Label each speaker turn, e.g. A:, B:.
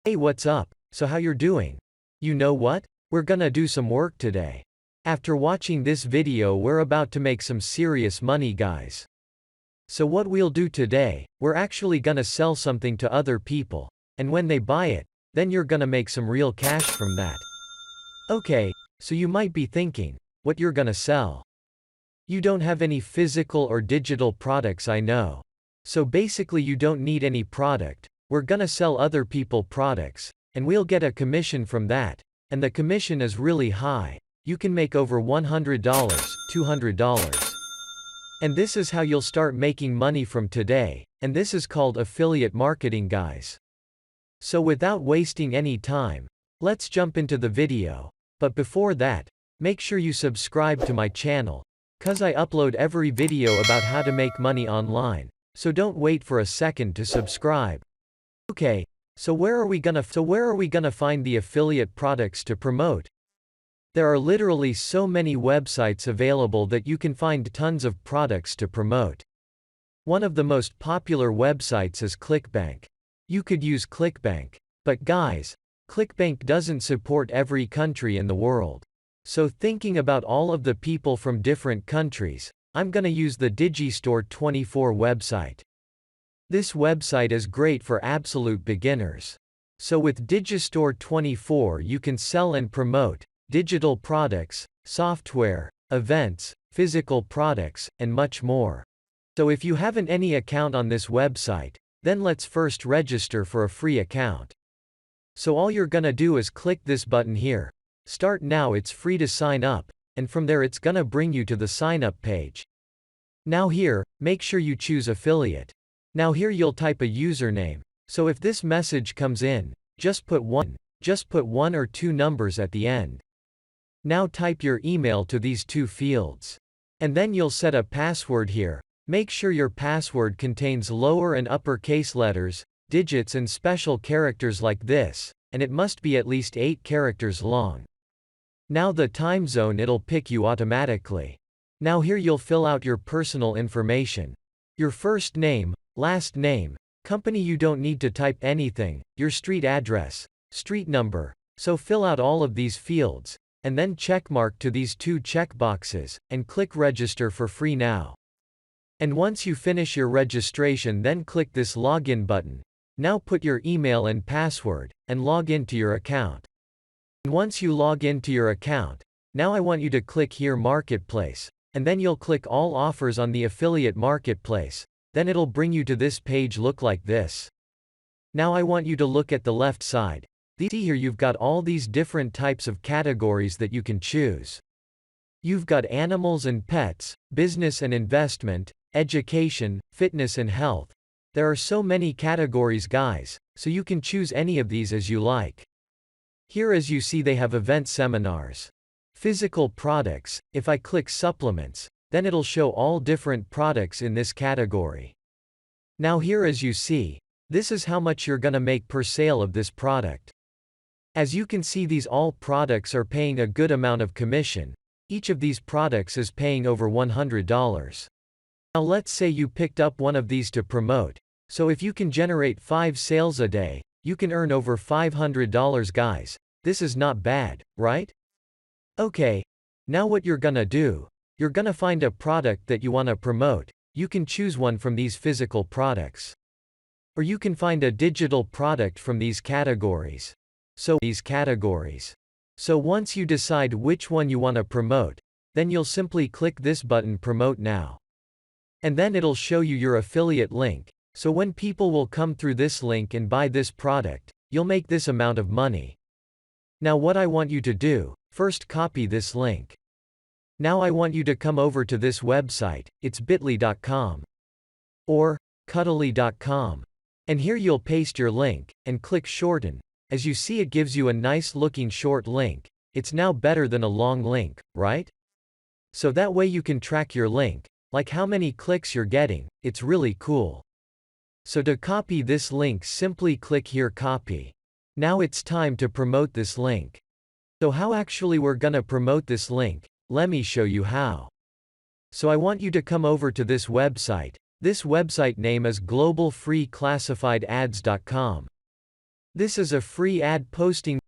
A: Hey, what's up? So how you're doing? You know what? We're gonna do some work today. After watching this video, we're about to make some serious money, guys. So what we'll do today, we're actually gonna sell something to other people, and when they buy it, then you're gonna make some real cash from that. Okay, so you might be thinking, what you're gonna sell? You don't have any physical or digital products, I know. So basically you don't need any product. We're gonna sell other people products, and we'll get a commission from that, and the commission is really high. You can make over $100, $200. And this is how you'll start making money from today, and this is called affiliate marketing, guys. So without wasting any time, let's jump into the video. But before that, make sure you subscribe to my channel, cause I upload every video about how to make money online, so don't wait for a second to subscribe. Okay, so where are we gonna find the affiliate products to promote? There are literally so many websites available that you can find tons of products to promote. One of the most popular websites is ClickBank. You could use ClickBank. But guys, ClickBank doesn't support every country in the world. So thinking about all of the people from different countries, I'm gonna use the DigiStore24 website. This website is great for absolute beginners. So with DigiStore24 you can sell and promote digital products, software, events, physical products, and much more. So if you haven't any account on this website, then let's first register for a free account. So all you're gonna do is click this button here. Start now, it's free to sign up, and from there it's gonna bring you to the sign up page. Now here, make sure you choose affiliate. Now here you'll type a username, so if this message comes in, just put one or two numbers at the end. Now type your email to these two fields. And then you'll set a password here. Make sure your password contains lower and uppercase letters, digits and special characters like this, and it must be at least 8 characters long. Now the time zone it'll pick you automatically. Now here you'll fill out your personal information. Your first name, last name, company, you don't need to type anything, your street address, street number, so fill out all of these fields, and then checkmark to these two checkboxes, and click register for free now. And once you finish your registration, then click this login button. Now put your email and password, and log into your account. And once you log into your account, now I want you to click here Marketplace, and then you'll click all offers on the affiliate marketplace. Then it'll bring you to this page look like this. Now I want you to look at the left side. See here you've got all these different types of categories that you can choose. You've got animals and pets, business and investment, education, fitness and health. There are so many categories, guys, so you can choose any of these as you like. Here as you see they have event seminars. Physical products, if I click supplements, then it'll show all different products in this category. Now here as you see, this is how much you're gonna make per sale of this product. As you can see, these all products are paying a good amount of commission. Each of these products is paying over $100. Now let's say you picked up one of these to promote. So if you can generate 5 sales a day, you can earn over $500, guys. This is not bad, right? Okay. Now what you're gonna do, you're gonna find a product that you wanna promote. You can choose one from these physical products. Or you can find a digital product from these categories. So once you decide which one you wanna promote, then you'll simply click this button Promote Now. And then it'll show you your affiliate link. So when people will come through this link and buy this product, you'll make this amount of money. Now what I want you to do, first copy this link. Now I want you to come over to this website, it's bit.ly.com or cuddly.com. And here you'll paste your link, and click shorten. As you see, it gives you a nice looking short link. It's now better than a long link, right? So that way you can track your link, like how many clicks you're getting. It's really cool. So to copy this link, simply click here copy. Now it's time to promote this link. So how actually we're gonna promote this link? Let me show you how. So I want you to come over to this website. This website name is globalfreeclassifiedads.com. This is a free ad posting